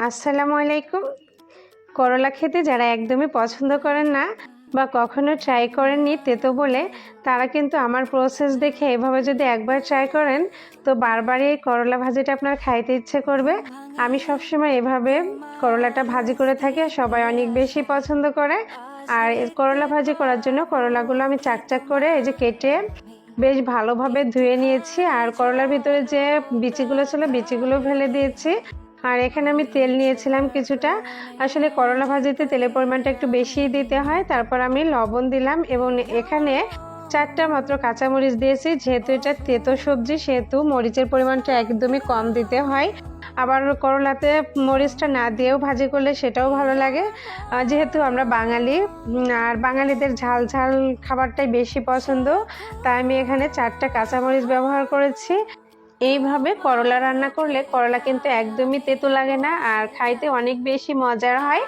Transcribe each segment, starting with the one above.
আসসালামু আলাইকুম। করলা খেতে যারা একদমই পছন্দ করেন না বা কখনো ট্রাই করেননি তেতো বলে, তারা কিন্তু আমার প্রসেস দেখে এভাবে যদি একবার ট্রাই করেন তো বারবারই এই করলা ভাজিটা আপনার খাইতে ইচ্ছে করবে। আমি সবসময় এভাবে করলাটা ভাজি করে থাকি আর সবাই অনেক বেশি পছন্দ করে। আর করলা ভাজি করার জন্য করলাগুলো আমি চাকচাক করে এই যে কেটে বেশ ভালোভাবে ধুয়ে নিয়েছি। আর করলার ভিতরে যে বিচিগুলো ছিল বিচিগুলো ফেলে দিয়েছি। আর এখানে আমি তেল নিয়েছিলাম কিছুটা। আসলে করলা ভাজিতে তেলের পরিমাণটা একটু বেশিই দিতে হয়। তারপর আমি লবণ দিলাম এবং এখানে 4টা মাত্র কাঁচামরিচ দিয়েছি। যেহেতু এটা তেতো সবজি সেহেতু মরিচের পরিমাণটা একদমই কম দিতে হয়। আবার করলাতে মরিচটা না দিয়েও ভাজি করলে সেটাও ভালো লাগে। যেহেতু আমরা বাঙালি আর বাঙালিদের ঝাল ঝাল খাবারটাই বেশি পছন্দ, তাই আমি এখানে 4টা কাঁচামরিচ ব্যবহার করেছি। এইভাবে করলা রান্না করলে করলা কিন্তু একদমই তেতো লাগে না আর খাইতে অনেক বেশি মজার হয়।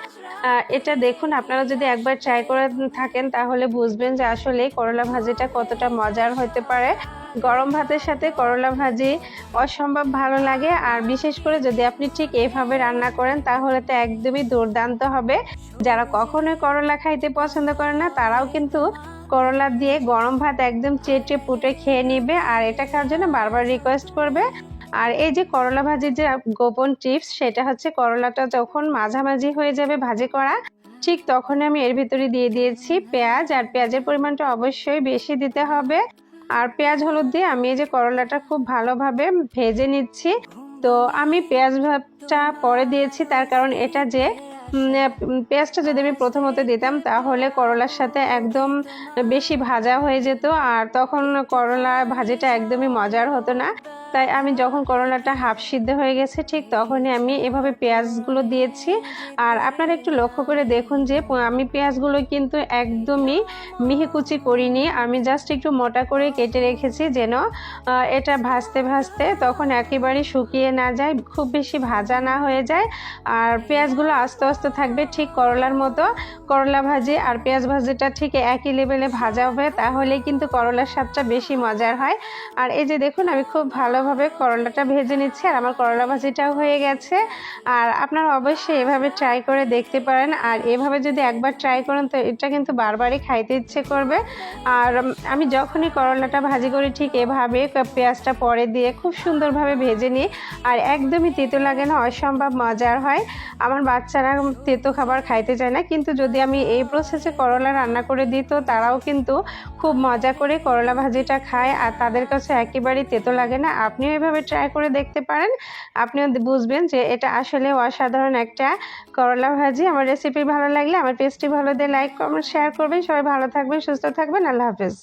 এটা দেখুন, আপনারা যদি একবার ট্রাই করে থাকেন তাহলে বুঝবেন যে আসলে করলা ভাজিটা কতটা মজার হতে পারে। গরম ভাতের সাথে করলা ভাজি অসম্ভব ভালো লাগে। আর বিশেষ করে যদি আপনি ঠিক এভাবে রান্না করেন তাহলে তো একদমই দুর্দান্ত হবে। যারা কখনোই করলা খাইতে পছন্দ করে না তারাও কিন্তু করলা দিয়ে গরম ভাত একদম চেটে পুটে খেয়ে নিবে আর এটা খাওয়ার জন্য বারবার রিকোয়েস্ট করবে। আর এই যে করলা ভাজির যে গোপন টিপস, সেটা হচ্ছে করলাটা যখন মাঝামাঝি হয়ে যাবে ভাজি করা, ঠিক তখন আমি এর ভিতরে দিয়ে দিয়েছি পেঁয়াজ। আর পেঁয়াজের পরিমাণটা অবশ্যই বেশি দিতে হবে। আর পেঁয়াজ হলুদ দিয়ে আমি এই যে করলাটা খুব ভালোভাবে ভেজে নিচ্ছি। তো আমি পেঁয়াজ ভাজটা পরে দিয়েছি, তার কারণ এটা যে পেঁয়াজটা যদি আমি প্রথমত দিতাম তাহলে করলার সাথে একদম বেশি ভাজা হয়ে যেত আর তখন করলা ভাজিটা একদমই মজার হতো না। তাই আমি যখন করলাটা হাফ সিদ্ধ হয়ে গেছে ঠিক তখনই আমি এভাবে পেঁয়াজগুলো দিয়েছি। আর আপনারা একটু লক্ষ্য করে দেখুন যে আমি পেঁয়াজগুলো কিন্তু একদমই মিহি কুচি করিনি, আমি জাস্ট একটু মোটা করে কেটে রেখেছি যেন এটা ভাজতে ভাজতে তখন একেবারেই শুকিয়ে না যায়, খুব বেশি ভাজা না হয়ে যায়। আর পেঁয়াজগুলো আস্তে আস্তে থাকবে ঠিক করলার মতো। করলা ভাজি আর পেঁয়াজ ভাজিটা ঠিক একই লেভেলে ভাজা হবে, তাহলে কিন্তু করলার স্বাদটা বেশি মজার হয়। আর এই যে দেখুন, আমি খুব ভালোভাবে করলাটা ভেজে নিচ্ছি আর আমার করলা ভাজিটাও হয়ে গেছে। আর আপনারা অবশ্যই এভাবে ট্রাই করে দেখতে পারেন। আর এভাবে যদি একবার ট্রাই করেন তো এটা কিন্তু বারবারই খাইতে ইচ্ছে করবে। আর আমি যখনই করলাটা ভাজি করি ঠিক এভাবে পেঁয়াজটা পরে দিয়ে খুব সুন্দরভাবে ভেজে নিই আর একদমই তেতো লাগে না, অসম্ভব মজার হয়। আমার বাচ্চারা তেতো খাবার খাইতে চায় না, কিন্তু যদি আমি এই প্রসেসে করলা রান্না করে দিই তো তারাও কিন্তু খুব মজা করে করলা ভাজিটা খায় আর তাদের কাছে একেবারেই তেতো লাগে না। আপনিও এভাবে ট্রাই করে দেখতে পারেন, আপনিও বুঝবেন যে এটা আসলে অসাধারণ একটা করলা ভাজি। আমার রেসিপি ভালো লাগলে আমার পেজটি ভালো দিয়ে লাইক কমেন্ট শেয়ার করবেন। সবাই ভালো থাকবেন, সুস্থ থাকবেন। আল্লাহ হাফেজ।